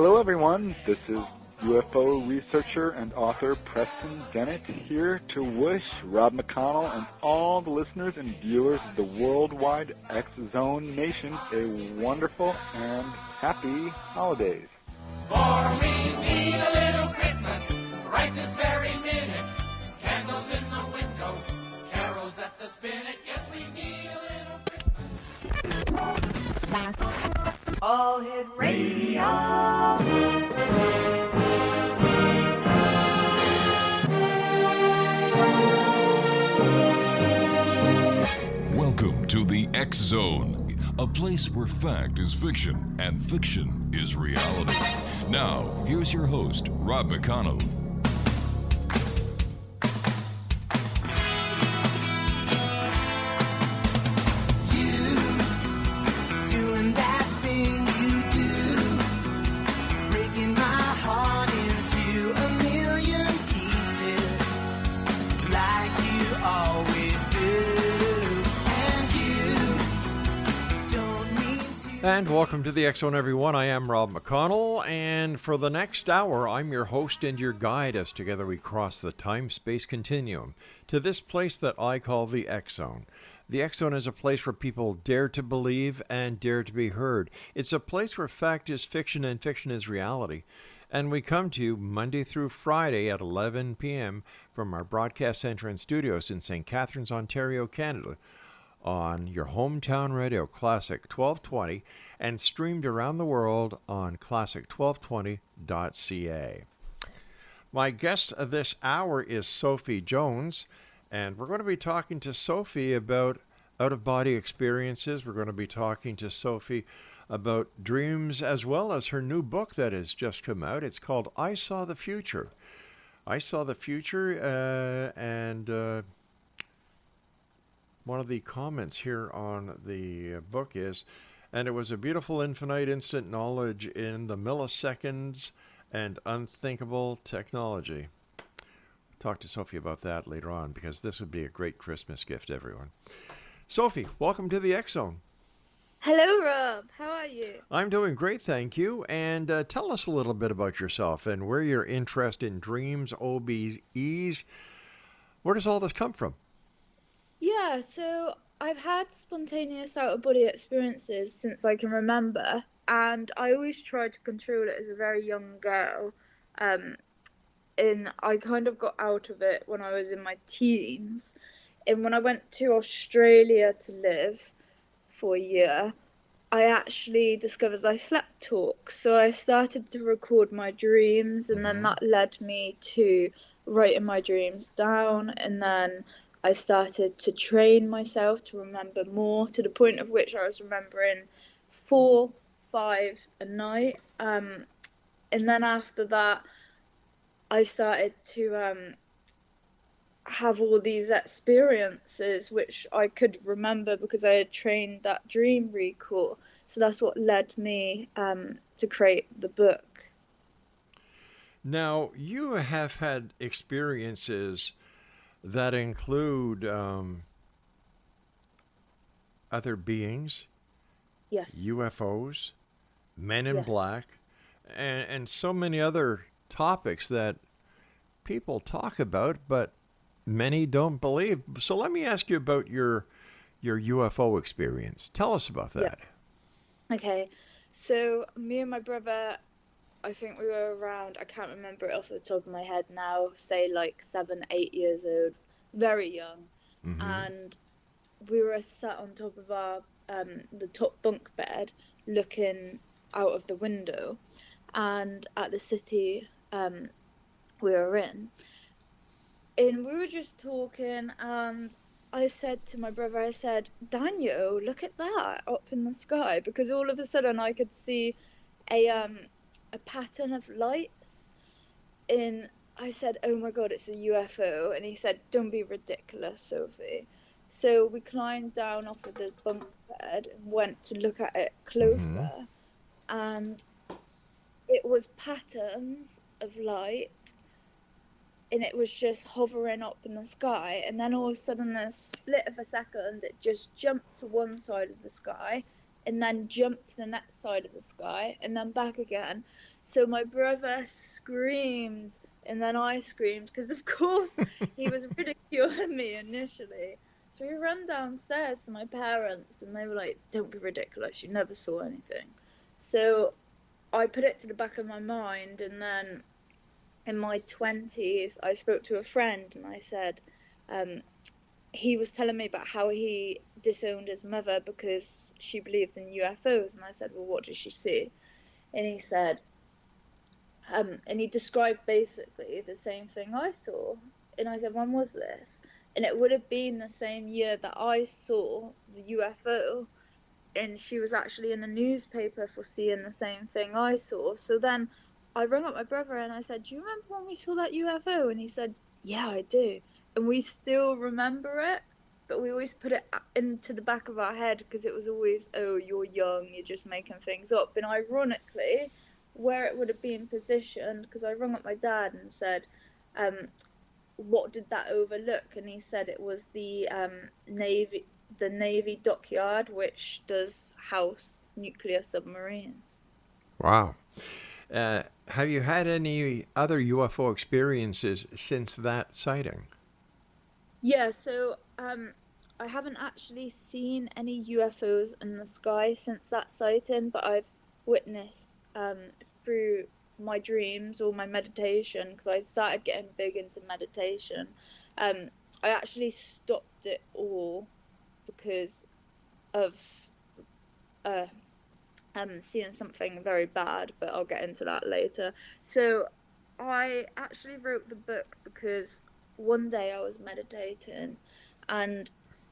Hello, everyone. This is UFO researcher and author Preston Dennett here to wish Rob McConnell and all the listeners and viewers of the worldwide X-Zone Nation a wonderful and happy holidays. For we need a little Christmas right this very minute. Candles in the window, carols at the spinet. Yes, we need a little Christmas. All Hit Radio. Welcome to the X-Zone, a place where fact is fiction and fiction is reality. Now, here's your host, Rob McConnell. And welcome to the X-Zone, everyone. I am Rob McConnell, and for the next hour, I'm your host and your guide as together we cross the time-space continuum to this place that I call the X-Zone. The X-Zone is a place where people dare to believe and dare to be heard. It's a place where fact is fiction and fiction is reality. And we come to you Monday through Friday at 11 p.m. from our broadcast center and studios in St. Catharines, Ontario, Canada, on your hometown radio, Classic 1220, and streamed around the world on classic1220.ca. My guest this hour is SOPHY Jones, and we're going to be talking to SOPHY about out-of-body experiences. We're going to be talking to SOPHY about dreams, as well as her new book that has just come out. It's called I Saw the Future. I Saw the Future, and one of the comments here on the book is, and it was a beautiful infinite instant knowledge in the milliseconds and unthinkable technology. We'll talk to SOPHY about that later on, because this would be a great Christmas gift, everyone. SOPHY, welcome to the X-Zone. Hello, Rob. How are you? I'm doing great, thank you. And tell us a little bit about yourself and where your interest in dreams, OBEs, where does all this come from? Yeah, so I've had spontaneous out-of-body experiences since I can remember, and I always tried to control it as a very young girl. I kind of got out of it when I was in my teens. And when I went to Australia to live for a year, I actually discovered I slept talk. So I started to record my dreams, and then that led me to writing my dreams down, and then I started to train myself to remember more, to the point of which I was remembering 4, 5 a night. And then after that, I started to have all these experiences which I could remember because I had trained that dream recall. So that's what led me to create the book. Now, you have had experiences that include other beings, Yes. UFOs, men in Yes. black, and so many other topics that people talk about, but many don't believe. So let me ask you about your UFO experience. Tell us about that. Yeah. Okay, so me and my brother, I think we were around, I can't remember it off the top of my head now, say like 7, 8 years old, very young. And we were sat on top of our the top bunk bed looking out of the window and at the city we were in. And we were just talking, and I said to my brother, I said, Daniel, look at that up in the sky, because all of a sudden I could see a pattern of lights. And I said, oh my God, it's a UFO. And he said, don't be ridiculous, Sophie. So we climbed down off of the bunk bed and went to look at it closer. And it was patterns of light, and it was just hovering up in the sky. And then all of a sudden, in a split of a second, it just jumped to one side of the sky, and then jumped to the next side of the sky and then back again. So my brother screamed and then I screamed because, of course, he was ridiculing me initially. So we ran downstairs to my parents and they were like, "Don't be ridiculous, you never saw anything." So I put it to the back of my mind, and then in my 20s, I spoke to a friend and I said, he was telling me about how he disowned his mother because she believed in UFOs. And I said, "Well, what did she see?" And he said, and he described basically the same thing I saw. And I said, "When was this?" And it would have been the same year that I saw the UFO. And she was actually in the newspaper for seeing the same thing I saw. So then I rang up my brother and I said, "Do you remember when we saw that UFO?" And he said, "Yeah, I do." And we still remember it, but we always put it into the back of our head because it was always, "Oh, you're young, you're just making things up." And ironically, where it would have been positioned, because I rang up my dad and said, "What did that overlook?" And he said it was the Navy dockyard, which does house nuclear submarines. Wow. Have you had any other UFO experiences since that sighting? Yeah, so I haven't actually seen any UFOs in the sky since that sighting, but I've witnessed through my dreams or my meditation, because I started getting big into meditation. I actually stopped it all because of seeing something very bad, but I'll get into that later. So I actually wrote the book because one day I was meditating and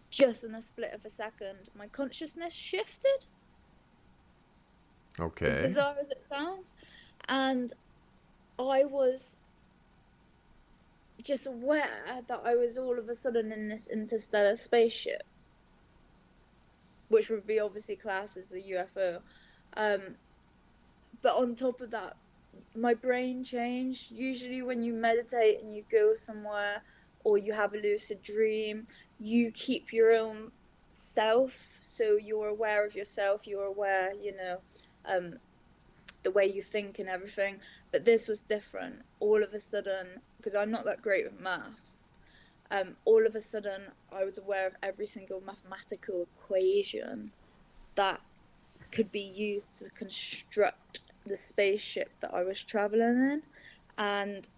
just in a split of a second, my consciousness shifted, as Okay. bizarre as it sounds. And I was just aware that I was all of a sudden in this interstellar spaceship, which would be obviously classed as a UFO. But on top of that, my brain changed. Usually, when you meditate and you go somewhere or you have a lucid dream, you keep your own self. So you're aware of yourself, you're aware, the way you think and everything. But this was different. All of a sudden, because I'm not that great with maths, all of a sudden I was aware of every single mathematical equation that could be used to construct the spaceship that I was traveling in. And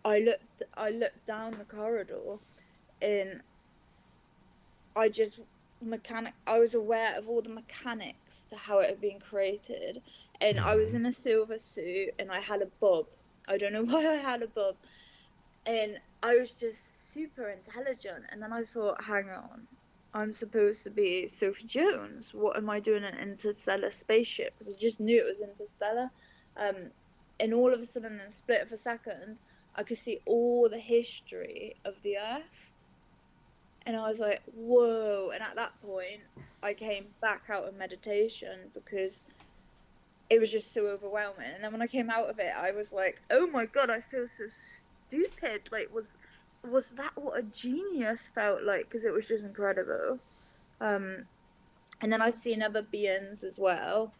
I looked down the corridor and I was aware of all the mechanics to how it had been created. And I was in a silver suit and I had a bob. I don't know why I had a bob. And I was just super intelligent. And then I thought, hang on, I'm supposed to be Sophie Jones. What am I doing in an interstellar spaceship? Because I just knew it was interstellar. And all of a sudden, in a split of a second, I could see all the history of the Earth. And I was like, whoa. And at that point, I came back out of meditation because it was just so overwhelming. And then when I came out of it, I was like, oh my God, I feel so stupid. Like, was that what a genius felt like? Because it was just incredible. And then I've seen other beings as well,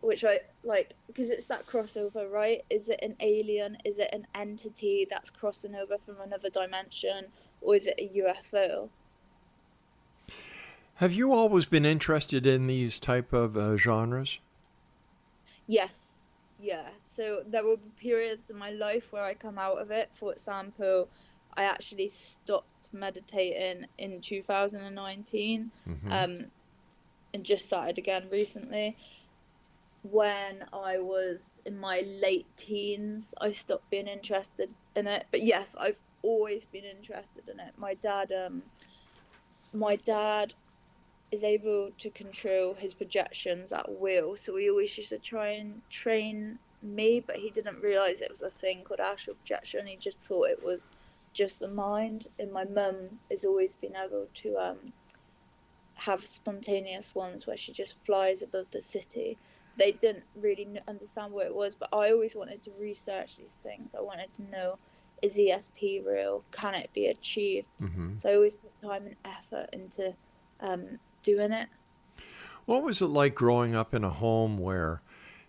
which I like, because it's that crossover, right? Is it an alien? Is it an entity that's crossing over from another dimension? Or is it a UFO? Have you always been interested in these type of genres? Yes, yeah. So there will be periods in my life where I come out of it. For example, I actually stopped meditating in 2019, and just started again recently. When I was in my late teens, I stopped being interested in it. But yes, I've always been interested in it. My dad is able to control his projections at will, so he always used to try and train me, but he didn't realize it was a thing called astral projection. He just thought it was just the mind. And my mum has always been able to have spontaneous ones where she just flies above the city. They didn't really understand what it was, but I always wanted to research these things. I wanted to know, is ESP real? Can it be achieved? So I always put time and effort into doing it. What was it like growing up in a home where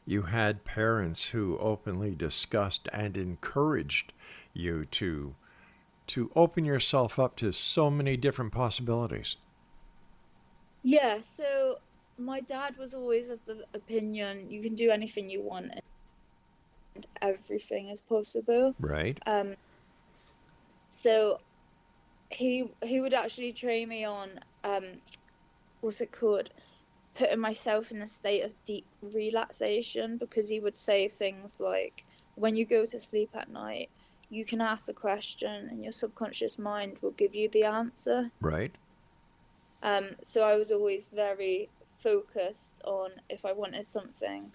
you had parents who openly discussed and encouraged you to open yourself up to so many different possibilities? Yeah, so my dad was always of the opinion you can do anything you want and everything is possible. Right? Um, so he would actually train me on what's it called? Putting myself in a state of deep relaxation, because he would say things like, when you go to sleep at night, you can ask a question and your subconscious mind will give you the answer. Right? So I was always very focused on, if I wanted something,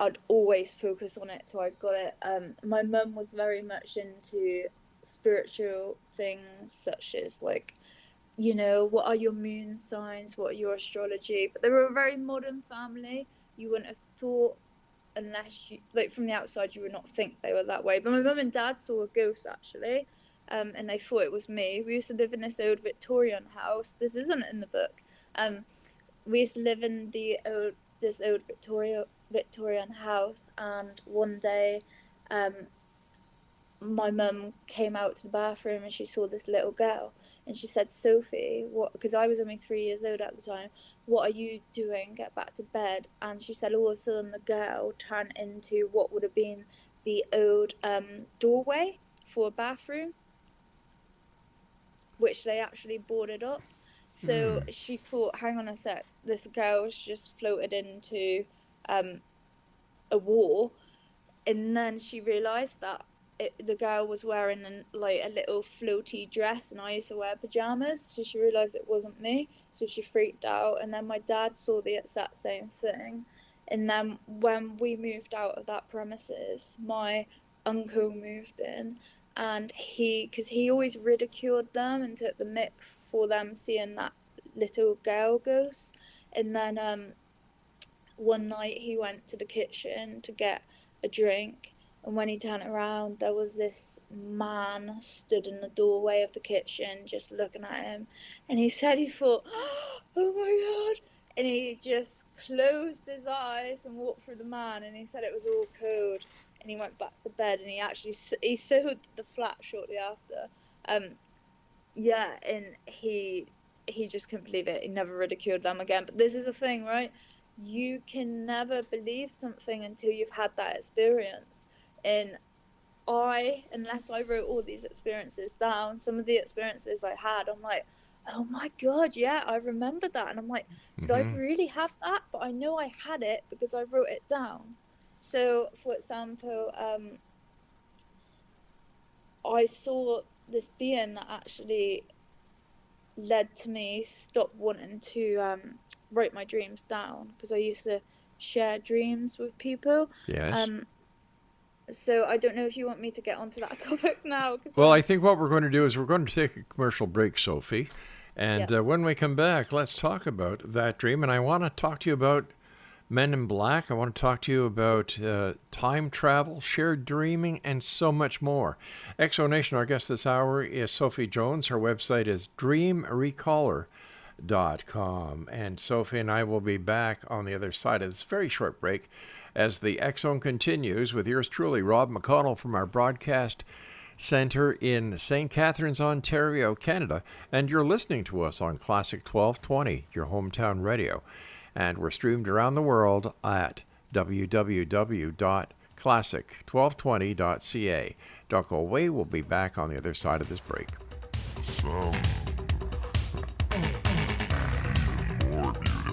I'd always focus on it till I got it. My mum was very much into spiritual things, such as like, what are your moon signs? What are your astrology? But they were a very modern family. You wouldn't have thought, unless you, like, from the outside, you would not think they were that way. But my mum and dad saw a ghost, actually, and they thought it was me. We used to live in this old Victorian house. This isn't in the book. We used to live in this old Victorian house, and one day, my mum came out to the bathroom and she saw this little girl, and she said, "Sophie, what?" Because I was only 3 years old at the time. "What are you doing? Get back to bed." And she said, all of a sudden, the girl turned into what would have been the old doorway for a bathroom, which they actually boarded up. So she thought, hang on a sec, this girl's just floated into a wall. And then she realised that the girl was wearing a little floaty dress, and I used to wear pajamas, so she realised it wasn't me, so she freaked out. And then my dad saw the exact same thing, and then when we moved out of that premises, my uncle moved in, and because he always ridiculed them and took the mick for them seeing that little girl ghost. And then one night he went to the kitchen to get a drink, and when he turned around, there was this man stood in the doorway of the kitchen just looking at him. And he said he thought, "Oh my God." And he just closed his eyes and walked through the man, and he said it was all code. And he went back to bed, and he sold the flat shortly after. Yeah, and he just couldn't believe it. He never ridiculed them again. But this is the thing, right? You can never believe something until you've had that experience. And unless I wrote all these experiences down, some of the experiences I had, I'm like, oh my God, yeah, I remember that. And I'm like, did I really have that? But I know I had it because I wrote it down. So, for example, I saw this being that actually led to me stop wanting to write my dreams down, because I used to share dreams with people. Yes. So I don't know if you want me to get onto that topic now. Well, I think what we're going to do is we're going to take a commercial break, Sophie. And when we come back, let's talk about that dream. And I want to talk to you about Men in Black. I want to talk to you about time travel, shared dreaming, and so much more. Exonation, our guest this hour is Sophie Jones. Her website is dreamrecaller.com. And Sophie and I will be back on the other side of this very short break as the X Zone continues with yours truly, Rob McConnell, from our broadcast center in St. Catharines, Ontario, Canada. And you're listening to us on Classic 1220, your hometown radio. And we're streamed around the world at www.classic1220.ca. Don't go away. We'll be back on the other side of this break. Some more beautiful.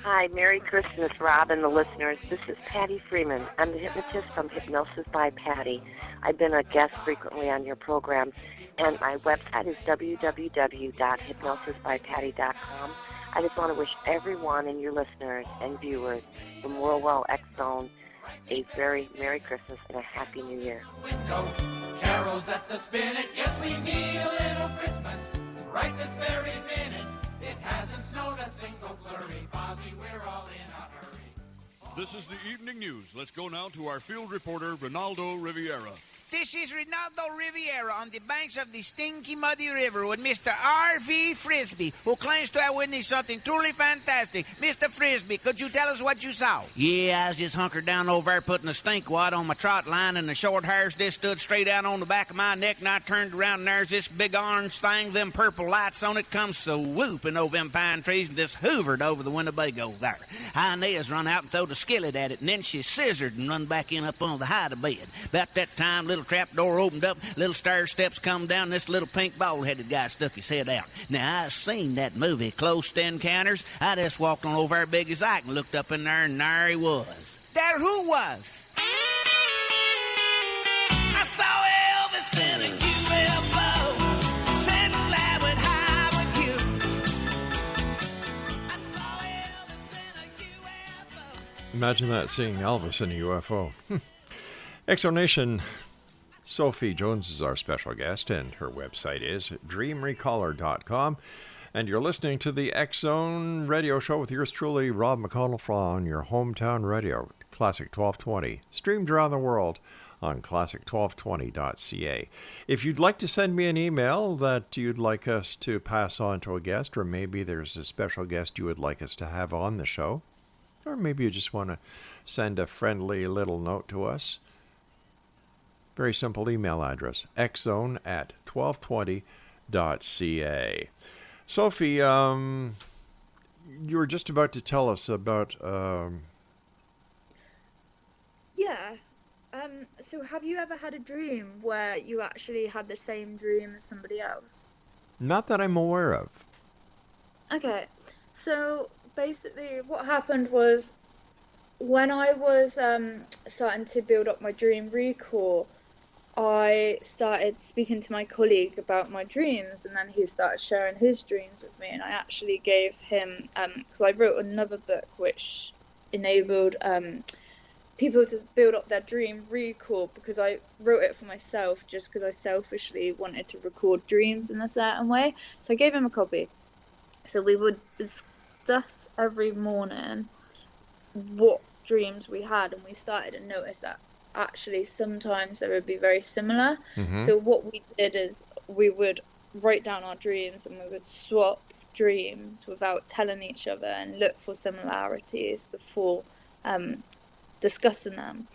Hi, Merry Christmas, Rob and the listeners. This is Patty Freeman. I'm the hypnotist from Hypnosis by Patty. I've been a guest frequently on your program, and my website is www.hypnosisbypatty.com. I just want to wish everyone and your listeners and viewers from Worldwell X Zone a very Merry Christmas and a Happy New Year. Window, carols at the spinet. Yes, we need a little Christmas right this very minute. It hasn't snowed a single flurry. Fozzie, we're all in a hurry. This is the evening news. Let's go now to our field reporter, Ronaldo Riviera. This is Ronaldo Riviera on the banks of the stinky, muddy river with Mr. R.V. Frisbee, who claims to have witnessed something truly fantastic. Mr. Frisbee, could you tell us what you saw? Yeah, I was just hunkered down over there putting a stink wad on my trot line, and the short hairs just stood straight out on the back of my neck, and I turned around, and there's this big orange thing, them purple lights on it, comes swooping over them pine trees and just hoovered over the Winnebago there. Inez run out and throwed a skillet at it, and then she scissored and run back in up on the hide of bed. About that time, little trap door opened up, little stair steps come down, and this little pink bald-headed guy stuck his head out. Now, I seen that movie, Close Encounters. I just walked on over there big as I can, looked up in there, and there he was. There who was? I saw Elvis in a UFO, sitting there with Howard Hughes. I saw Elvis in a UFO. Imagine that, seeing Elvis in a UFO. Exonation. Sophie Jones is our special guest, and her website is dreamrecaller.com. And you're listening to the X Zone radio show with yours truly, Rob McConnell, on your hometown radio, Classic 1220, streamed around the world on classic1220.ca. If you'd like to send me an email that you'd like us to pass on to a guest, or maybe there's a special guest you would like us to have on the show, or maybe you just want to send a friendly little note to us, very simple email address, xzone@1220.ca. Sophie, you were just about to tell us about... Yeah. So have you ever had a dream where you actually had the same dream as somebody else? Not that I'm aware of. Okay. So basically what happened was when I was starting to build up my dream recall, I started speaking to my colleague about my dreams, and then he started sharing his dreams with me, and I actually gave him, so I wrote another book which enabled people to build up their dream recall, because I wrote it for myself just because I selfishly wanted to record dreams in a certain way. So I gave him a copy. So we would discuss every morning what dreams we had, and we started to notice that actually sometimes they would be very similar. Mm-hmm. So what we did is we would write down our dreams, and we would swap dreams without telling each other and look for similarities before discussing them.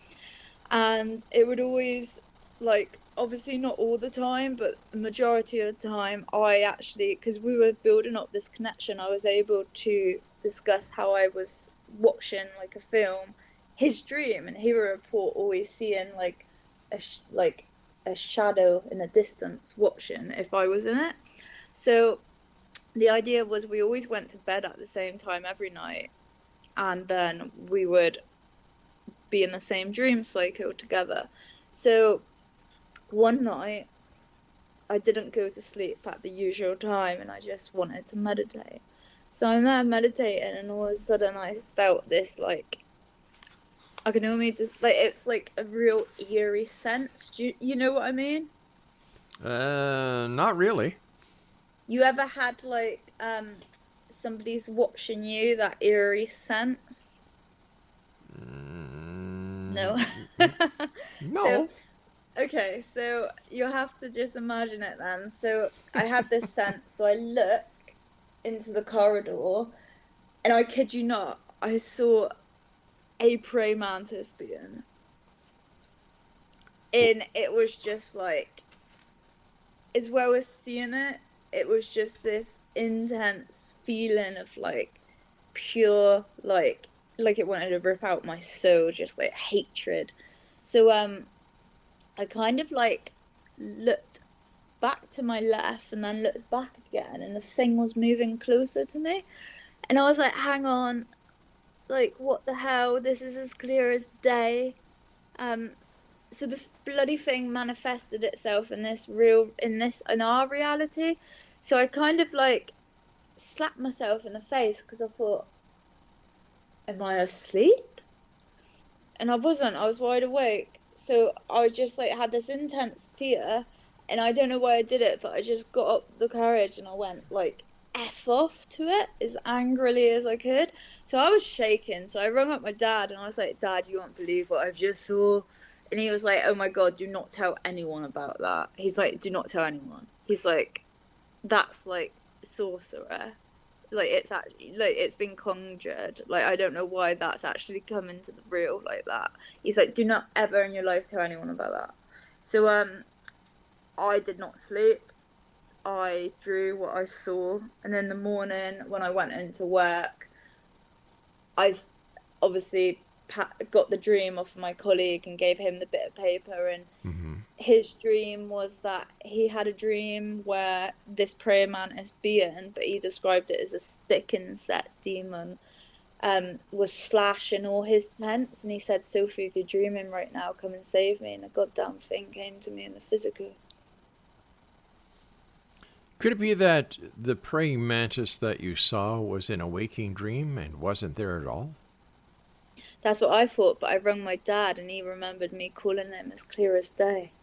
And it would always, like, obviously not all the time, but the majority of the time, I actually, because we were building up this connection, I was able to discuss how I was watching like a film, his dream, and he would report always seeing like a shadow in the distance watching if I was in it. So the idea was we always went to bed at the same time every night, and then we would be in the same dream cycle together. So one night I didn't go to sleep at the usual time, and I just wanted to meditate. So I'm there meditating, and all of a sudden I felt this, like, I can only just, like, it's like a real eerie sense. Do you know what I mean? Not really. You ever had, like, somebody's watching you, that eerie sense? No. No. So, okay, so you'll have to just imagine it then. So I had this sense, so I look into the corridor, and I kid you not, I saw a praying mantis being. And it was just like, as well as seeing it, it was just this intense feeling of like pure, like it wanted to rip out my soul, just like hatred. So I kind of like looked back to my left and then looked back again, and the thing was moving closer to me, and I was like, hang on, like, what the hell, this is as clear as day. So the bloody thing manifested itself in our reality. So I kind of like slapped myself in the face because I thought, am I asleep? And I wasn't, I was wide awake. So I just like had this intense fear, and I don't know why I did it, but I just got up the courage and I went like F off to it as angrily as I could. So I was shaking. So I rung up my dad and I was like, Dad, you won't believe what I've just saw. And he was like, oh my God, do not tell anyone about that. He's like, do not tell anyone. He's like, that's like sorcerer. Like, it's actually, like, it's been conjured. Like, I don't know why that's actually come into the real like that. He's like, do not ever in your life tell anyone about that. So I did not sleep. I drew what I saw, and in the morning when I went into work, I obviously got the dream off of my colleague and gave him the bit of paper, and his dream was that he had a dream where this prayer mantis being, but he described it as a stick insect demon, was slashing all his tents, and he said, Sophie, if you're dreaming right now, come and save me. And a goddamn thing came to me in the physical. Could it be that the praying mantis that you saw was in a waking dream and wasn't there at all? That's what I thought, but I rang my dad and he remembered me calling him as clear as day.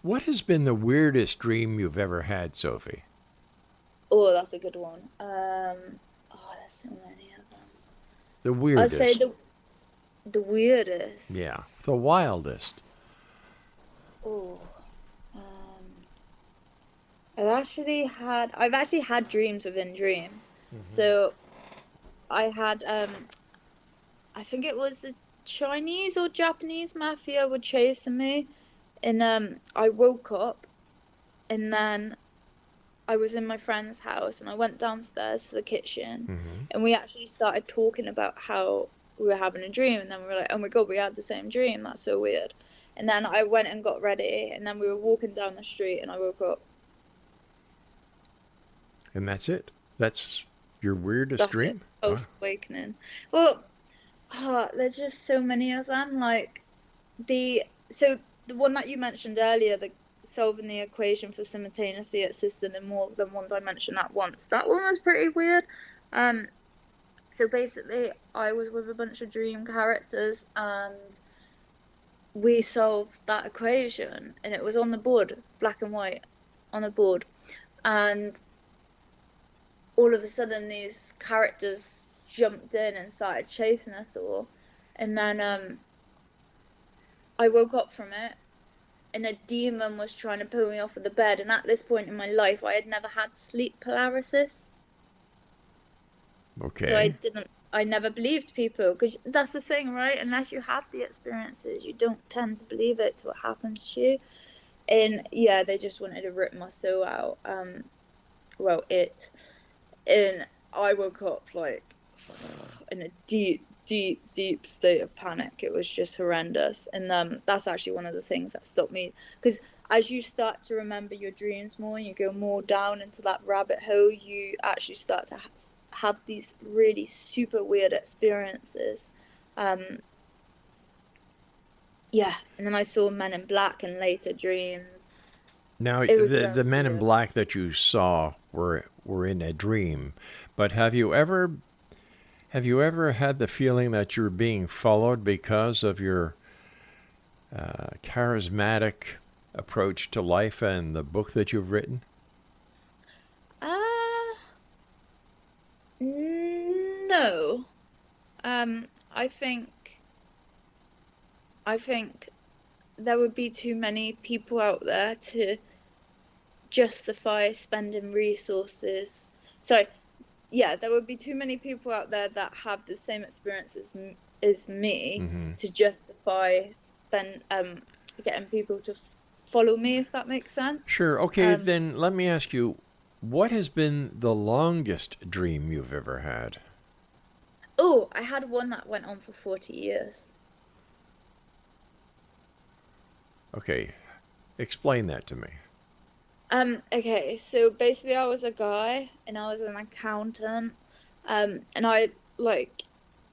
What has been the weirdest dream you've ever had, Sophie? Oh, that's a good one. There's so many of them. The weirdest? I'd say the weirdest. Yeah, the wildest. Oh. I've actually had dreams within dreams. So I had, I think it was the Chinese or Japanese mafia were chasing me. And I woke up and then I was in my friend's house and I went downstairs to the kitchen and we actually started talking about how we were having a dream. And then we were like, oh my God, we had the same dream. That's so weird. And then I went and got ready and then we were walking down the street and I woke up. And that's it? That's your weirdest dream? Post-awakening. Well, there's just so many of them. Like, the one that you mentioned earlier, the solving the equation for simultaneously existing in more than one dimension at once. That one was pretty weird. So basically, I was with a bunch of dream characters and we solved that equation. And it was on the board, black and white, on the board. And all of a sudden these characters jumped in and started chasing us all. And then I woke up from it and a demon was trying to pull me off of the bed. And at this point in my life, I had never had sleep paralysis. Okay. So I never believed people, because that's the thing, right? Unless you have the experiences, you don't tend to believe it till it happens to you. And yeah, they just wanted to rip my soul out. And I woke up like in a deep state of panic. It was just horrendous. And that's actually one of the things that stopped me, because as you start to remember your dreams more and you go more down into that rabbit hole, you actually start to have these really super weird experiences. And then I saw Men in Black in later dreams. Now, the Men in Black that you saw were in a dream, but have you ever had the feeling that you're being followed because of your charismatic approach to life and the book that you've written? No. I think there would be too many people out there to justify spending resources. There would be too many people out there that have the same experience as me to justify getting people to follow me, if that makes sense. Sure. Okay, then let me ask you, what has been the longest dream you've ever had? Oh, I had one that went on for 40 years. Okay, explain that to me. Okay, so basically I was a guy and I was an accountant, and I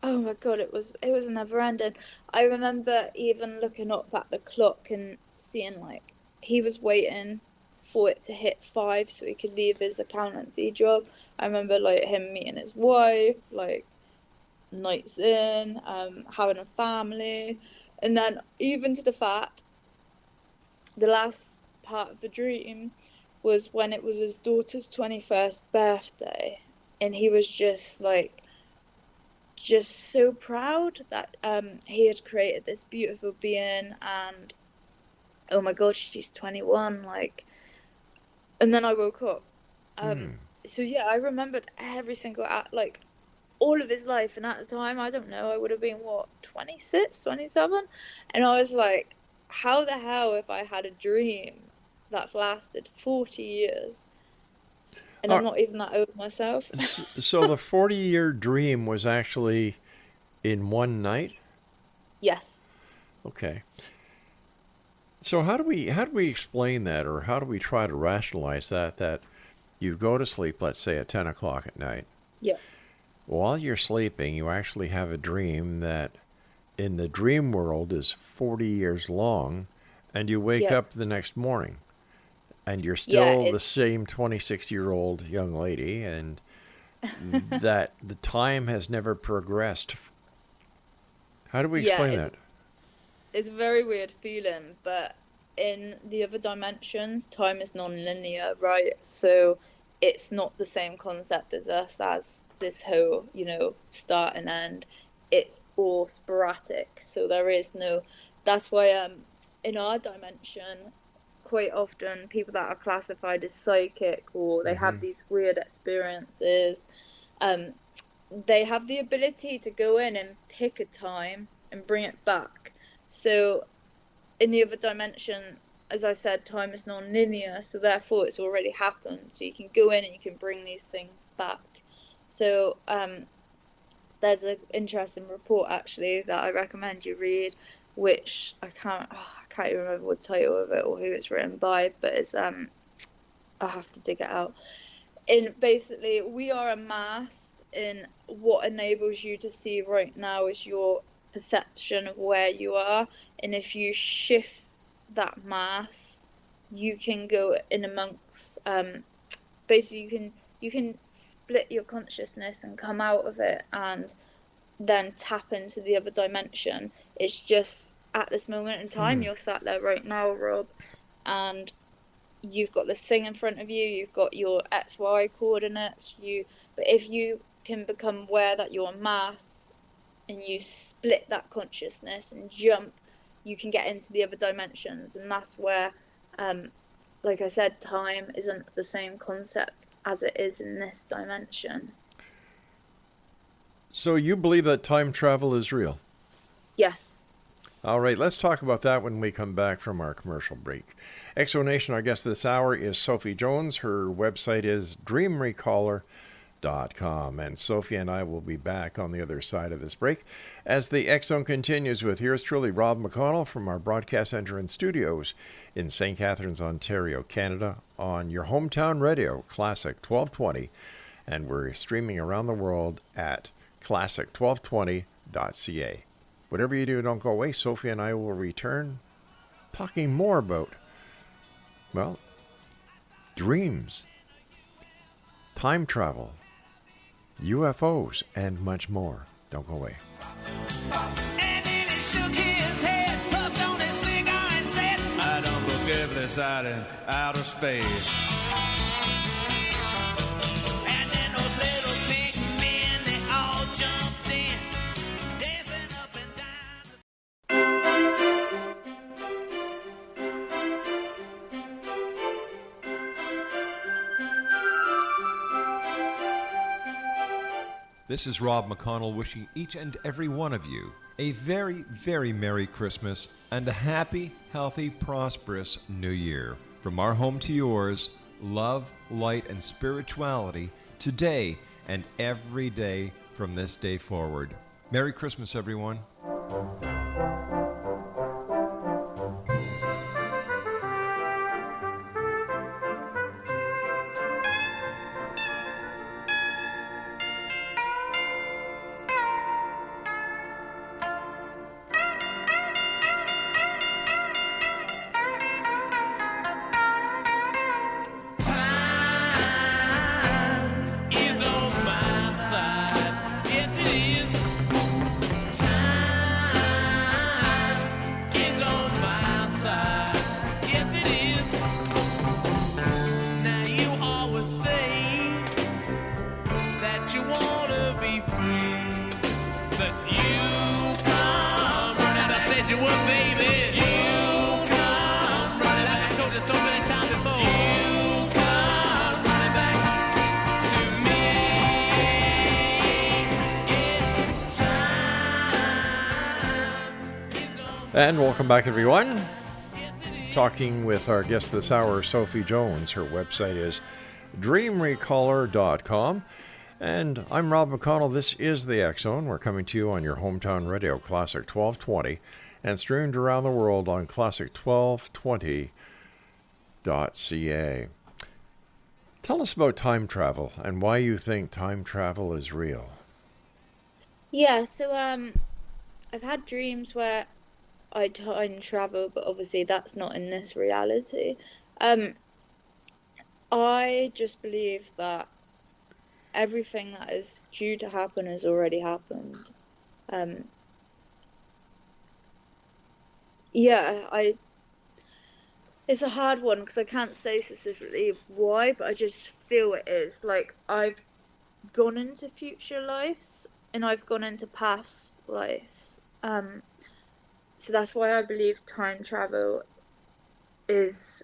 oh my God, it was never ending. I remember even looking up at the clock and seeing he was waiting for it to hit 5 so he could leave his accountancy job. I remember him meeting his wife, nights in, having a family, and then even to the fact, the last part of the dream was when it was his daughter's 21st birthday, and he was just like, just so proud that he had created this beautiful being, and oh my god, she's 21, like. And then I woke up. So yeah, I remembered every single like all of his life, and at the time, I don't know, I would have been what, 26, 27, and I was like, how the hell if I had a dream that's lasted 40 years, and I'm not even that old myself. So the 40-year dream was actually in one night? Yes. Okay. So how do we explain that, or how do we try to rationalize that you go to sleep, let's say at 10 o'clock at night? Yeah. While you're sleeping, you actually have a dream that in the dream world is 40 years long, and you wake up the next morning, and you're still the same 26-year-old young lady, and that the time has never progressed. How do we explain that? It's a very weird feeling, but in the other dimensions, time is non-linear, right? So it's not the same concept as us, as this whole, start and end. It's all sporadic. So there is no, that's why in our dimension, quite often people that are classified as psychic, or they have these weird experiences, they have the ability to go in and pick a time and bring it back. So in the other dimension, as I said, time is non-linear, so therefore it's already happened. So you can go in and you can bring these things back. So there's an interesting report actually that I recommend you read, which I can't even remember what title of it or who it's written by, but it's I'll have to dig it out. And basically, we are a mass, and what enables you to see right now is your perception of where you are, and if you shift that mass, you can go in amongst basically you can split your consciousness and come out of it and then tap into the other dimension. It's just at this moment in time, you're sat there right now, Rob, and you've got this thing in front of you, you've got your XY coordinates, but if you can become aware that you're a mass and you split that consciousness and jump, you can get into the other dimensions. And that's where, like I said, time isn't the same concept as it is in this dimension. So you believe that time travel is real? Yes. All right, let's talk about that when we come back from our commercial break. Exonation, our guest this hour is Sophie Jones. Her website is dreamrecaller.com. And Sophie and I will be back on the other side of this break as the X Zone continues with yours truly, Rob McConnell, from our broadcast center and studios in St. Catharines, Ontario, Canada, on your hometown radio, Classic 1220. And we're streaming around the world at classic1220.ca. Whatever you do, don't go away. Sophie and I will return talking more about, well, dreams, time travel, UFOs, and much more. Don't go away. And then he shook his head, puffed on his cigar and said, I don't forgive this out in outer space. And then those little pink men, they all jumped in, dancing up and down. This is Rob McConnell wishing each and every one of you a very, very Merry Christmas and a happy, healthy, prosperous New Year. From our home to yours, love, light, and spirituality today and every day from this day forward. Merry Christmas, everyone. Is on my side. Yes, it is. Time be free. But you come running. I said you would, baby. You come running. Like I told you so many times before. You come running back to me. It's time. And welcome back, everyone. Talking with our guest this hour, Sophie Jones. Her website is dreamrecaller.com. And I'm Rob McConnell. This is the X Zone. We're coming to you on your hometown radio, Classic 1220, and streamed around the world on classic1220.ca. Tell us about time travel and why you think time travel is real. Yeah, so I've had dreams where I time travel, but obviously that's not in this reality. I just believe that everything that is due to happen has already happened. It's a hard one because I can't say specifically why, but I just feel it is. Like, I've gone into future lives and I've gone into past lives. So that's why I believe time travel is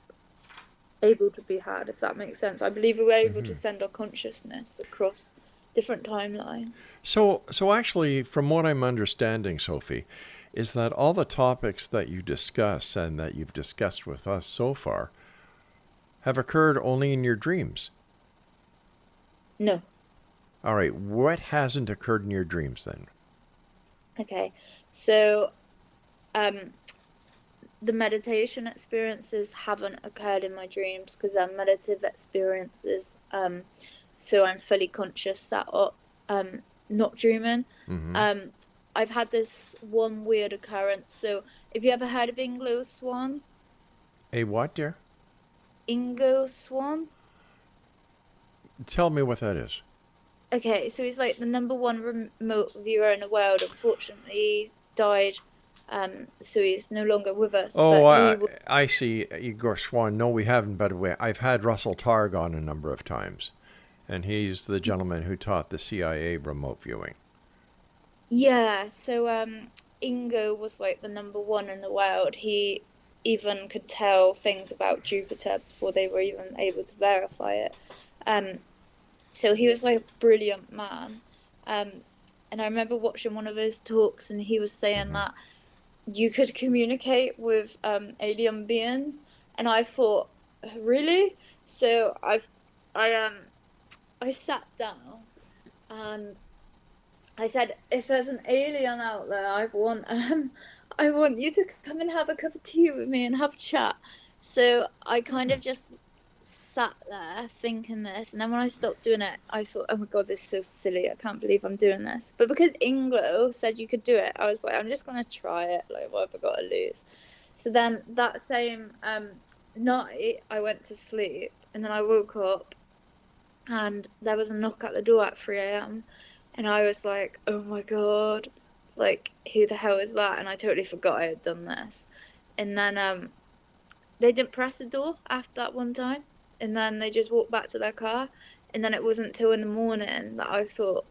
able to be had, if that makes sense. I believe we're able to send our consciousness across different timelines. So actually, from what I'm understanding, Sophie, is that all the topics that you discuss and that you've discussed with us so far have occurred only in your dreams. No. All right. What hasn't occurred in your dreams then? Okay. So, the meditation experiences haven't occurred in my dreams because they're meditative experiences. So I'm fully conscious, sat up, not dreaming. I've had this one weird occurrence. So have you ever heard of Ingo Swann? A what, dear? Ingo Swann? Tell me what that is. Okay, so he's like the *1 remote viewer in the world. Unfortunately, he's died. So he's no longer with us. Oh, I see. Igor Swann. No, we haven't, by the way. I've had Russell Targ on a number of times. And he's the gentleman who taught the CIA remote viewing. Yeah, so Ingo was like the #1 in the world. He even could tell things about Jupiter before they were even able to verify it. So he was like a brilliant man. And I remember watching one of his talks, and he was saying that you could communicate with alien beings, and I thought, really? So I sat down and I said, if there's an alien out there, I want you to come and have a cup of tea with me and have a chat. So I kind of just sat there thinking this, and then when I stopped doing it, I thought, oh my god, this is so silly, I can't believe I'm doing this. But because Inglo said you could do it, I was like, I'm just gonna try it, like, what have I got to lose? So then that same night I went to sleep, and then I woke up and there was a knock at the door at 3 a.m. and I was like, oh my god, like, who the hell is that? And I totally forgot I had done this. And then they didn't press the door after that one time. And then they just walked back to their car. And then it wasn't till in the morning that I thought,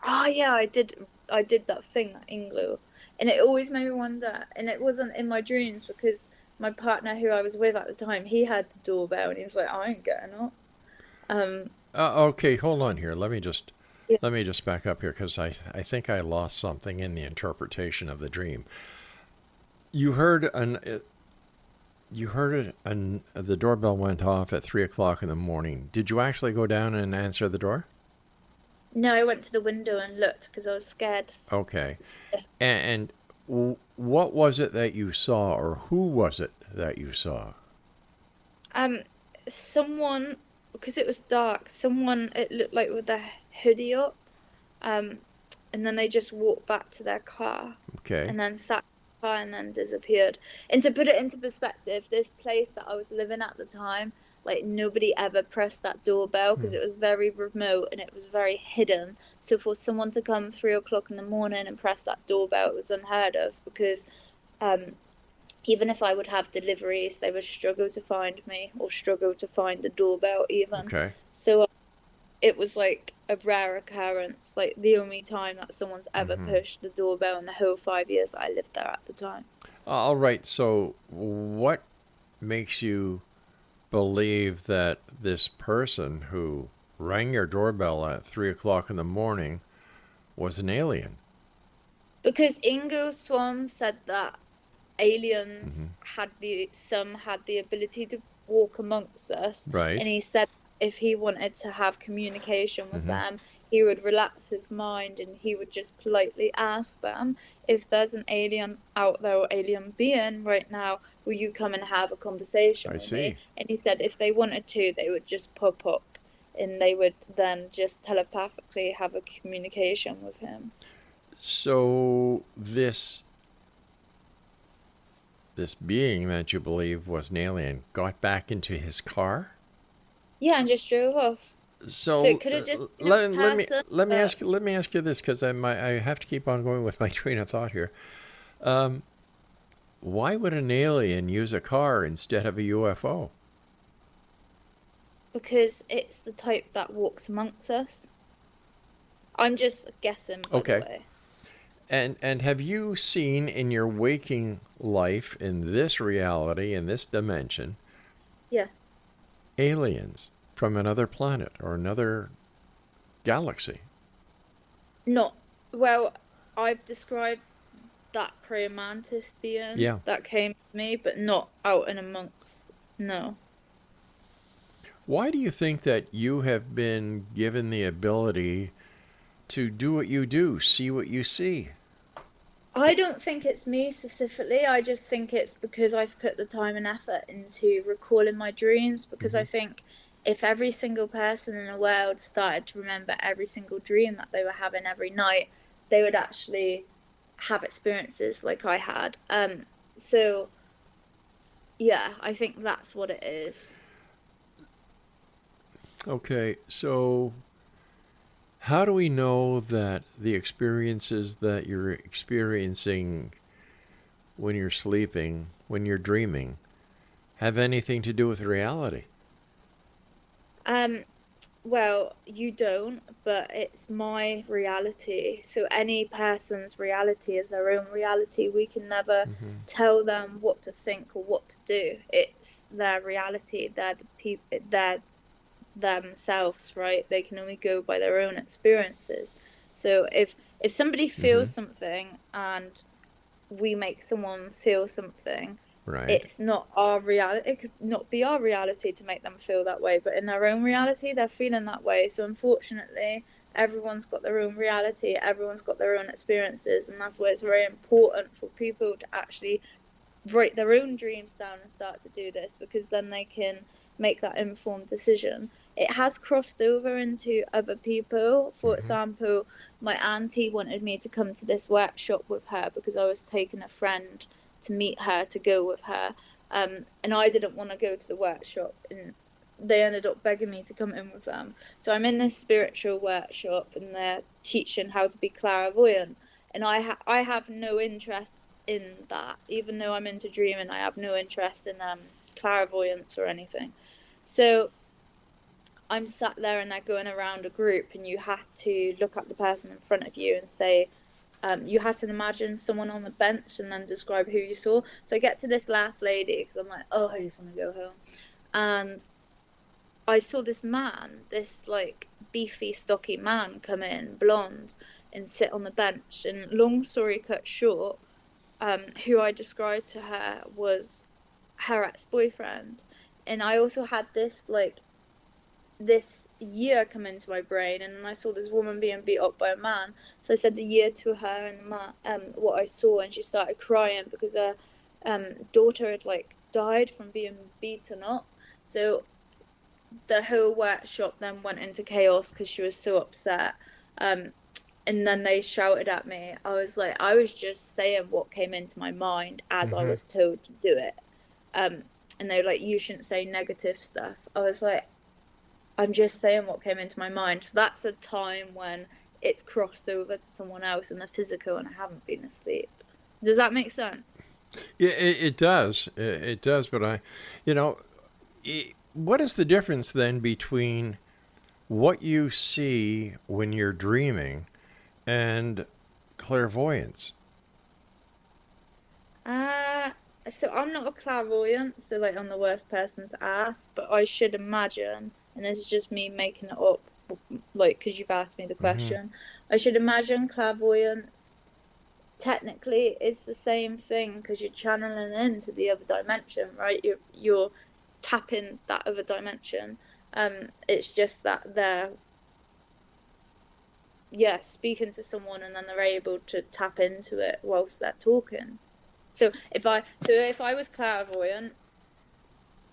oh yeah, I did that thing, that Inglo. And it always made me wonder. And it wasn't in my dreams because my partner who I was with at the time, he had the doorbell and he was like, I ain't getting up. Okay, hold on here. Let me just back up here because I think I lost something in the interpretation of the dream. You heard the doorbell went off at 3 o'clock in the morning. Did you actually go down and answer the door? No, I went to the window and looked because I was scared. Okay. And what was it that you saw, or who was it that you saw? Someone, because it was dark, it looked like with their hoodie up, and then they just walked back to their car. Okay. And then sat and then disappeared. And to put it into perspective, this place that I was living at the time, like, nobody ever pressed that doorbell because it was very remote and it was very hidden. So for someone to come 3 o'clock in the morning and press that doorbell, it was unheard of because even if I would have deliveries, they would struggle to find me or struggle to find the doorbell even. Okay. So it was like a rare occurrence, like the only time that someone's ever pushed the doorbell in the whole 5 years that I lived there at the time. All right. So, what makes you believe that this person who rang your doorbell at 3 o'clock in the morning was an alien? Because Ingo Swann said that aliens had the ability to walk amongst us, Right. and he said if he wanted to have communication with them, he would relax his mind and he would just politely ask them, if there's an alien out there or alien being right now, will you come and have a conversation with me? And he said if they wanted to, they would just pop up and they would then just telepathically have a communication with him. So this being that you believe was an alien got back into his car? Yeah, and just drove off. So it could have just been a person, let me ask you this, because I have to keep on going with my train of thought here. Why would an alien use a car instead of a UFO? Because it's the type that walks amongst us. I'm just guessing, by the way. And have you seen in your waking life, in this reality, in this dimension, aliens from another planet or another galaxy? Not well. I've described that praying mantis being that came to me, but not out and amongst. No. Why do you think that you have been given the ability to do what you do, see what you see? I don't think it's me specifically. I just think it's because I've put the time and effort into recalling my dreams, because I think if every single person in the world started to remember every single dream that they were having every night, they would actually have experiences like I had. So, yeah, I think that's what it is. Okay, so how do we know that the experiences that you're experiencing when you're sleeping, when you're dreaming, have anything to do with reality? Well, you don't, but it's my reality. So any person's reality is their own reality. We can never tell them what to think or what to do. It's their reality. They're the people. They're themselves, right? They can only go by their own experiences. So if somebody feels something and we make someone feel something, it's not our reality. It could not be our reality to make them feel that way, but in their own reality they're feeling that way. So unfortunately everyone's got their own reality, everyone's got their own experiences, and that's why it's very important for people to actually write their own dreams down and start to do this, because then they can make that informed decision. It has crossed over into other people. For example, my auntie wanted me to come to this workshop with her because I was taking a friend to meet her to go with her, and I didn't want to go to the workshop, and they ended up begging me to come in with them. So I'm in this spiritual workshop and they're teaching how to be clairvoyant, and I have no interest in that. Even though I'm into dreaming, I have no interest in clairvoyance or anything. So I'm sat there and they're going around a group, and you have to look at the person in front of you and say, you have to imagine someone on the bench and then describe who you saw. So I get to this last lady because I'm like, oh, I just want to go home. And I saw this man, this like beefy, stocky man come in, blonde, and sit on the bench. And long story cut short, who I described to her was her ex-boyfriend. And I also had this year come into my brain, and then I saw this woman being beat up by a man. So I said the year to her and what I saw, and she started crying because her daughter had died from being beaten up. So the whole workshop then went into chaos because she was so upset. And then they shouted at me. I was just saying what came into my mind as I was told to do it. And they were like, you shouldn't say negative stuff. I was like, I'm just saying what came into my mind. So that's a time when it's crossed over to someone else in the physical and I haven't been asleep. Does that make sense? Yeah, it does. It does. But what is the difference then between what you see when you're dreaming and clairvoyance. So I'm not a clairvoyant, so like I'm the worst person to ask, but I should imagine, and this is just me making it up, like because you've asked me the question, I should imagine clairvoyance technically is the same thing because you're channeling into the other dimension, right? You're tapping that other dimension. It's just that they're speaking to someone and then they're able to tap into it whilst they're talking. So if I was clairvoyant,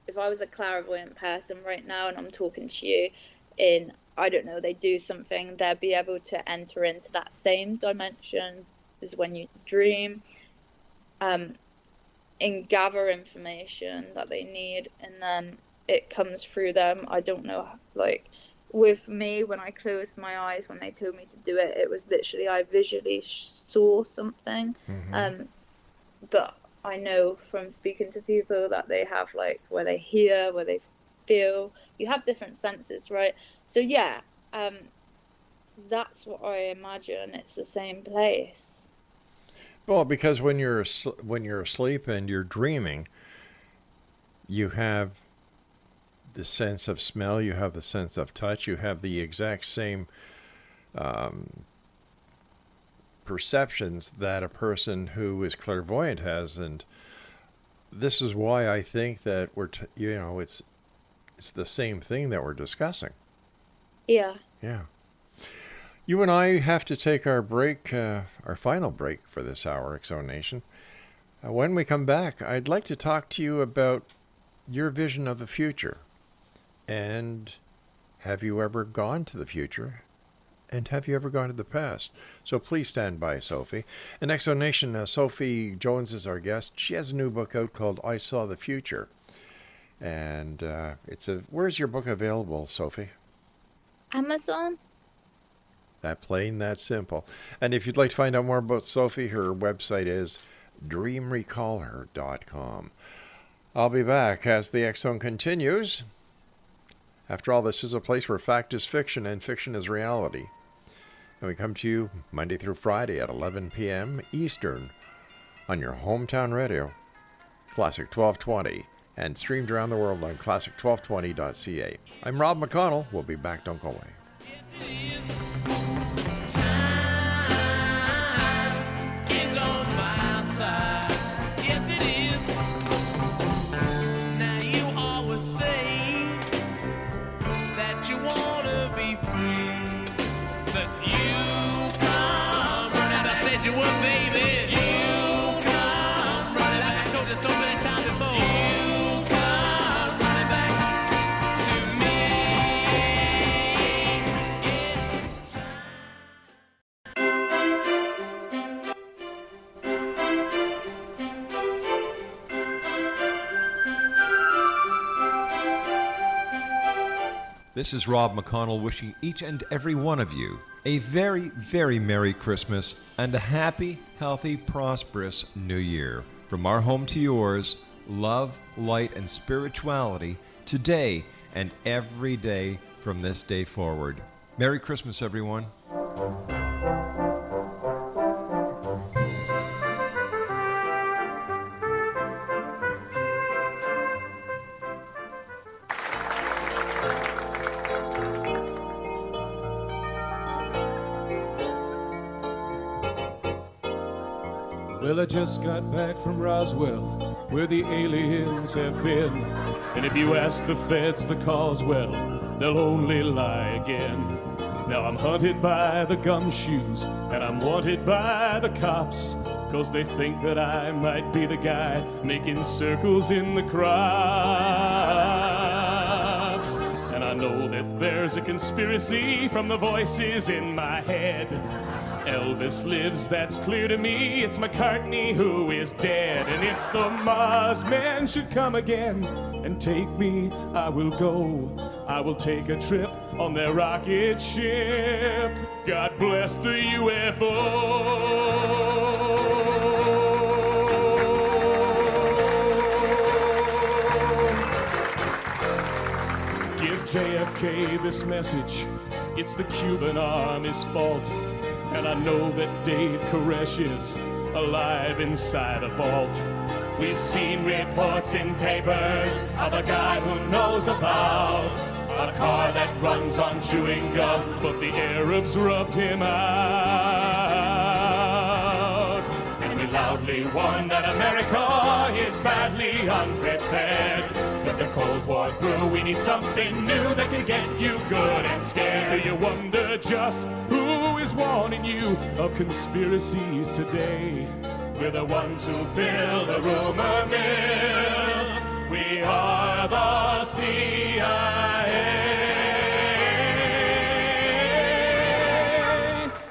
if I was a clairvoyant person right now and I'm talking to you in, I don't know, they do something, they'll be able to enter into that same dimension as when you dream, and gather information that they need, and then it comes through them. I don't know, like with me, when I closed my eyes, when they told me to do it, it was literally, I visually saw something. But I know from speaking to people that they have like where they hear, where they feel. You have different senses, right? So yeah, that's what I imagine. It's the same place. Well, because when you're asleep and you're dreaming, you have the sense of smell, you have the sense of touch, you have the exact same perceptions that a person who is clairvoyant has, and this is why I think that it's the same thing that we're discussing. Yeah. You and I have to take our break, our final break for this hour, X-Zone Nation. When we come back, I'd like to talk to you about your vision of the future. And have you ever gone to the future? And have you ever gone to the past? So please stand by, Sophie. In X-Zone Nation, Sophie Jones is our guest. She has a new book out called I Saw the Future. And where's your book available, Sophie? Amazon. That plain, that simple. And if you'd like to find out more about Sophie, her website is dreamrecallher.com. I'll be back as the X-Zone continues. After all, this is a place where fact is fiction and fiction is reality. And we come to you Monday through Friday at 11 p.m. Eastern on your hometown radio, Classic 1220, and streamed around the world on classic1220.ca. I'm Rob McConnell. We'll be back. Don't go away. This is Rob McConnell wishing each and every one of you a very, very Merry Christmas and a happy, healthy, prosperous New Year. From our home to yours, love, light, and spirituality today and every day from this day forward. Merry Christmas, everyone. Well, I just got back from Roswell, where the aliens have been. And if you ask the feds the cause, well, they'll only lie again. Now I'm hunted by the gumshoes, and I'm wanted by the cops, 'cause they think that I might be the guy making circles in the crops. And I know that there's a conspiracy from the voices in my head. Elvis lives, that's clear to me. It's McCartney who is dead. And if the Mars men should come again and take me, I will go. I will take a trip on their rocket ship. God bless the UFO. JFK relay this message. It's the Cuban Army's fault. And I know that Dave Koresh is alive inside a vault. We've seen reports in papers of a guy who knows about a car that runs on chewing gum, but the Arabs rubbed him out. And we loudly warn that America is badly unprepared. With the Cold War through, we need something new that can get you good and scared. Do you wonder just who is warning you of conspiracies today? We're the ones who fill the rumor mill. We are the CIA.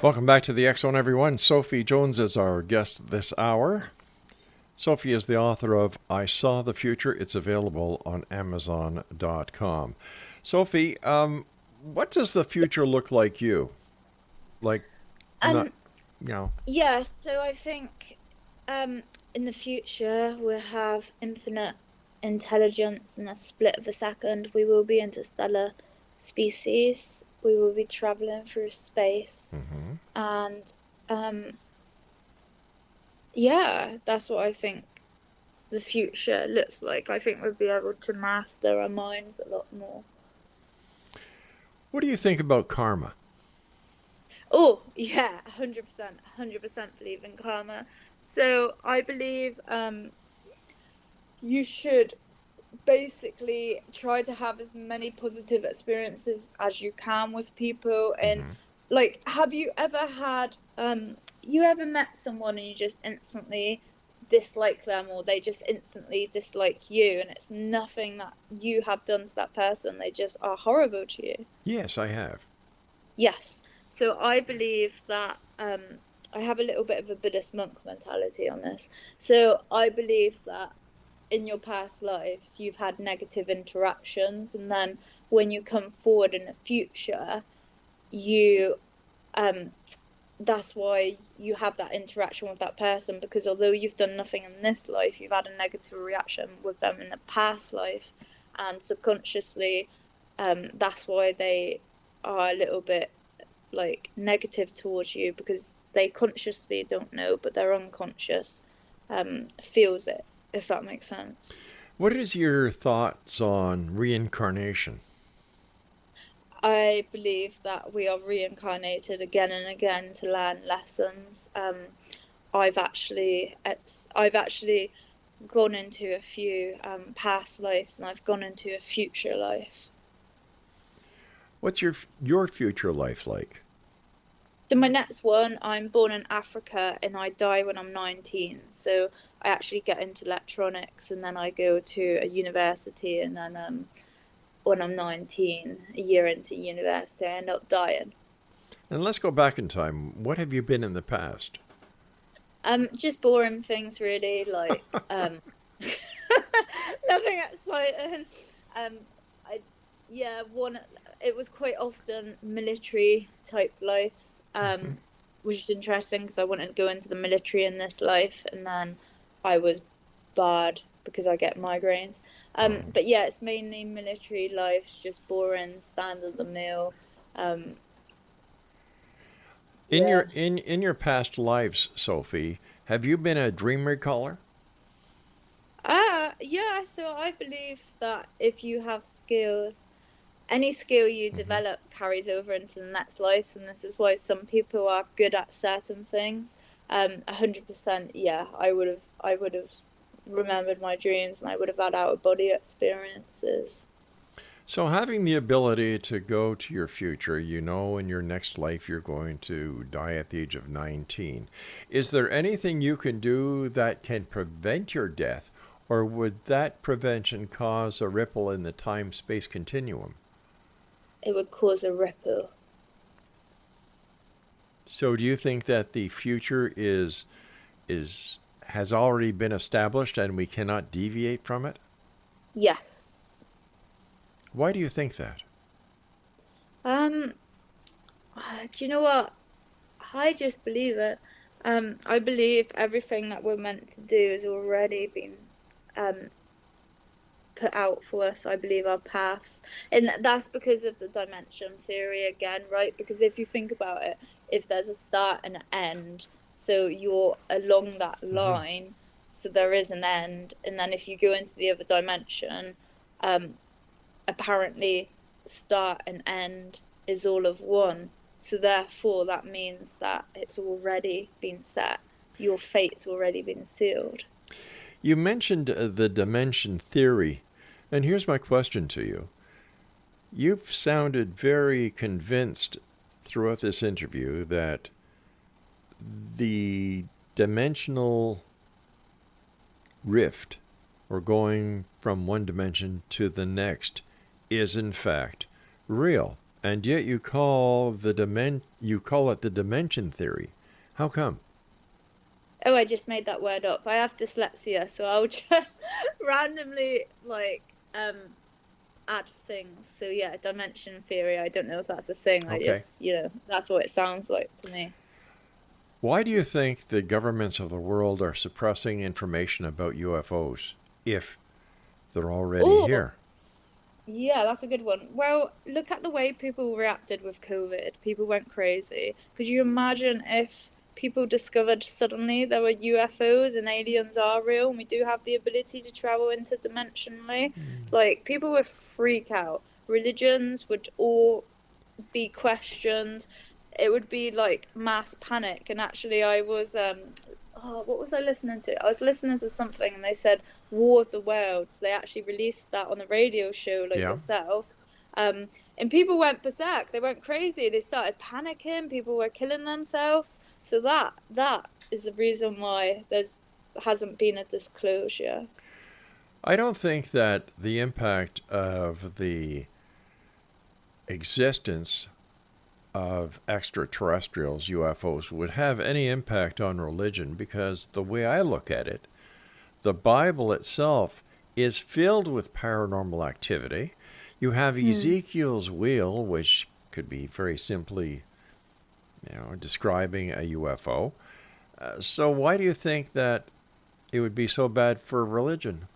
Welcome back to the X Zone, everyone. Sophie Jones is our guest this hour. Sophie is the author of I Saw the Future. It's available on Amazon.com. Sophie, what does the future look like you? Like, Yeah, so I think in the future we'll have infinite intelligence in a split of a second. We will be interstellar species. We will be traveling through space. And yeah, that's what I think the future looks like. I think we'll be able to master our minds a lot more. What do you think about karma? Oh, yeah, 100%, 100% believe in karma. So I believe you should basically try to have as many positive experiences as you can with people. And like, have you ever had, you ever met someone and you just instantly dislike them, or they just instantly dislike you, and it's nothing that you have done to that person, they just are horrible to you? Yes, I have. Yes. So I believe that I have a little bit of a Buddhist monk mentality on this. So I believe that in your past lives you've had negative interactions, and then when you come forward in the future, you that's why you have that interaction with that person, because although you've done nothing in this life, you've had a negative reaction with them in the past life, and subconsciously that's why they are a little bit like negative towards you, because they consciously don't know, but their unconscious feels it, if that makes sense. What is your thoughts on reincarnation? I believe that we are reincarnated again and again to learn lessons. I've actually gone into a few past lives, and I've gone into a future life. What's your future life like? So my next one, I'm born in Africa and I die when I'm 19. So I actually get into electronics, and then I go to a university, and then when I'm 19, a year into university, I end up dying. And let's go back in time. What have you been in the past? Just boring things, really, like nothing exciting. It was quite often military type lives, which is interesting because I wanted to go into the military in this life, and then I was barred because I get migraines. But yeah, it's mainly military life, just boring, standard of the meal. In your past lives, Sophie, have you been a dream recaller? Yeah, so I believe that if you have skills, any skill you develop carries over into the next life, and this is why some people are good at certain things. 100%, yeah, I would have remembered my dreams, and I would have had out-of-body experiences. So having the ability to go to your future, in your next life you're going to die at the age of 19. Is there anything you can do that can prevent your death, or would that prevention cause a ripple in the time-space continuum? It would cause a ripple. So do you think that the future has already been established and we cannot deviate from it? Yes. Why do you think that? Do you know what? I just believe it. I believe everything that we're meant to do has already been put out for us, I believe, our paths. And that's because of the dimension theory again, right? Because if you think about it, if there's a start and an end, so you're along that line, so there is an end. And then if you go into the other dimension, apparently start and end is all of one. So therefore, that means that it's already been set. Your fate's already been sealed. You mentioned the dimension theory, and here's my question to you. You've sounded very convinced throughout this interview that the dimensional rift, or going from one dimension to the next, is in fact real, and yet you call it the dimension theory. How come? Oh, I just made that word up. I have dyslexia, so I'll just randomly add things. So yeah, dimension theory. I don't know if that's a thing. Okay. I just, that's what it sounds like to me. Why do you think the governments of the world are suppressing information about UFOs if they're already here? Yeah, that's a good one. Well, look at the way people reacted with COVID. People went crazy. Could you imagine if people discovered suddenly there were UFOs and aliens are real and we do have the ability to travel interdimensionally? Like, people would freak out. Religions would all be questioned. It would be like mass panic. And actually, I was what was I listening to? I was listening to something and they said War of the Worlds. They actually released that on a radio show like yourself. And people went berserk. They went crazy. They started panicking. People were killing themselves. So that is the reason why hasn't been a disclosure. I don't think that the impact of the existence of extraterrestrials, UFOs, would have any impact on religion, because the way I look at it, the Bible itself is filled with paranormal activity. You have Ezekiel's wheel, which could be very simply, describing a UFO. So why do you think that it would be so bad for religion?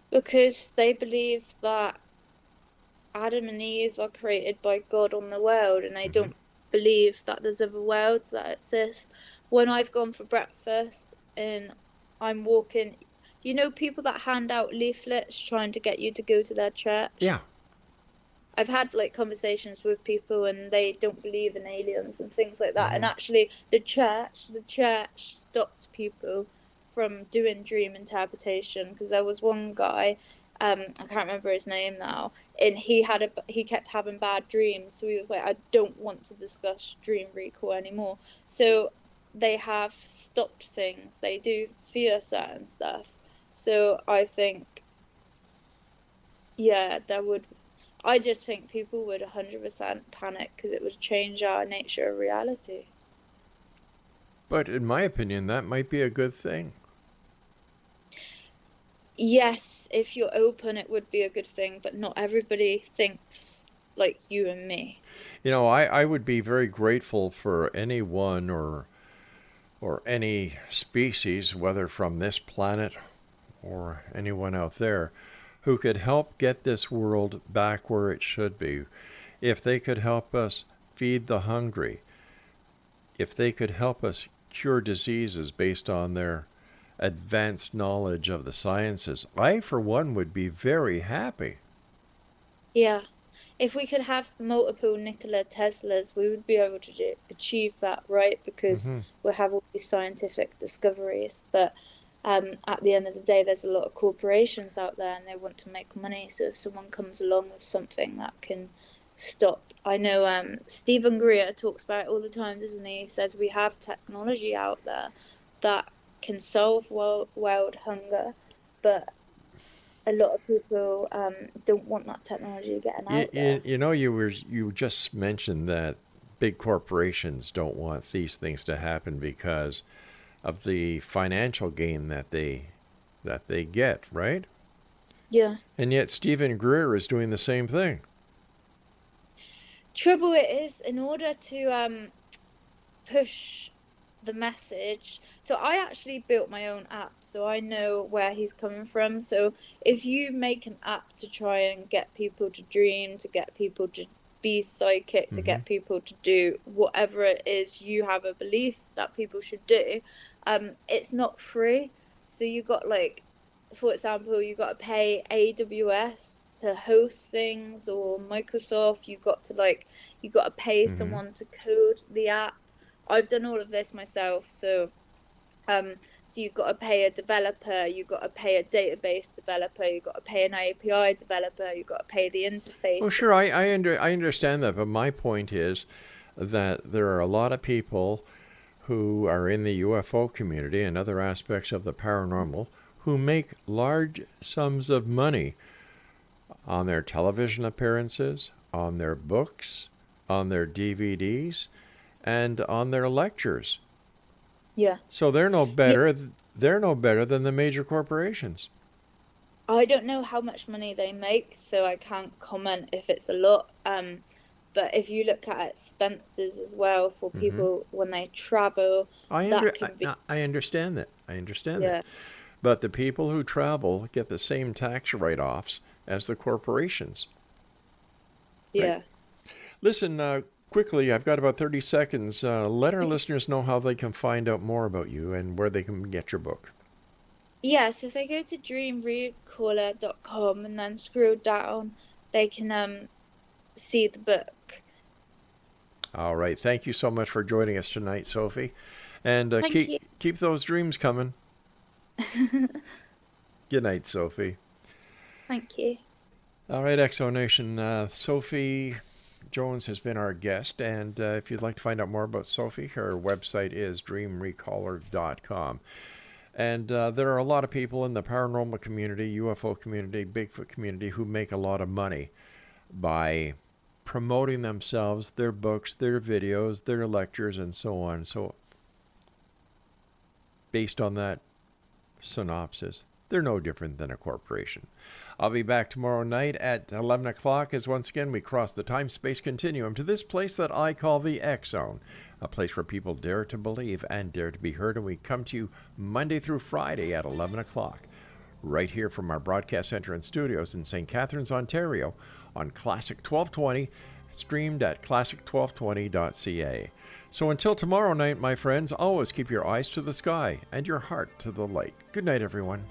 Because they believe that Adam and Eve are created by God on the world, and they don't believe that there's other worlds that exist. When I've gone for breakfast and I'm walking, people that hand out leaflets trying to get you to go to their church? Yeah. I've had conversations with people and they don't believe in aliens and things like that. And actually the church stopped people from doing dream interpretation, because there was one guy, I can't remember his name now, and he kept having bad dreams. So he was like, I don't want to discuss dream recall anymore. So they have stopped things. They do fear certain stuff. So I think, I just think people would 100% panic, because it would change our nature of reality. But in my opinion, that might be a good thing. Yes, if you're open, it would be a good thing, but not everybody thinks like you and me. I would be very grateful for anyone or any species, whether from this planet or anyone out there, who could help get this world back where it should be. If they could help us feed the hungry, if they could help us cure diseases based on their advanced knowledge of the sciences, I, for one, would be very happy. Yeah. If we could have multiple Nikola Teslas, we would be able to achieve that, right? Because we'll have all these scientific discoveries. But at the end of the day, there's a lot of corporations out there and they want to make money. So if someone comes along with something that can stop, I know Stephen Greer talks about it all the time, doesn't he? He says we have technology out there that can solve world hunger, but a lot of people don't want that technology getting out there. You just mentioned that big corporations don't want these things to happen because of the financial gain that they get, right? Yeah. And yet Stephen Greer is doing the same thing. Trouble it is, in order to push the message. So I actually built my own app, so I know where he's coming from. So if you make an app to try and get people to dream, to get people to be psychic, to get people to do whatever it is you have a belief that people should do, it's not free. So you got, like, for example, you got to pay AWS to host things, or Microsoft. You got to pay someone to code the app. I've done all of this myself. So you've got to pay a developer, you've got to pay a database developer, you've got to pay an API developer, you've got to pay the interface. Well, sure, I understand that, but my point is that there are a lot of people who are in the UFO community and other aspects of the paranormal who make large sums of money on their television appearances, on their books, on their DVDs, and on their lectures. Yeah. So they're no better. They're no better than the major corporations. I don't know how much money they make, so I can't comment if it's a lot. But if you look at expenses as well for people when they travel, I understand that. I understand that. But the people who travel get the same tax write-offs as the corporations. Yeah. Right? Listen, quickly, I've got about 30 seconds. Let our listeners know how they can find out more about you and where they can get your book. Yeah, so if they go to dreamrecaller.com and then scroll down, they can see the book. All right. Thank you so much for joining us tonight, Sophie. And keep those dreams coming. Good night, Sophie. Thank you. All right, Exonation. Sophie Jones has been our guest, and if you'd like to find out more about Sophie, her website is dreamrecaller.com. And there are a lot of people in the paranormal community, UFO community, Bigfoot community who make a lot of money by promoting themselves, their books, their videos, their lectures, and so on. So based on that synopsis, they're no different than a corporation. I'll be back tomorrow night at 11 o'clock as once again we cross the time-space continuum to this place that I call the X Zone, a place where people dare to believe and dare to be heard, and we come to you Monday through Friday at 11 o'clock, right here from our broadcast center and studios in St. Catharines, Ontario, on Classic 1220, streamed at classic1220.ca. So until tomorrow night, my friends, always keep your eyes to the sky and your heart to the light. Good night, everyone.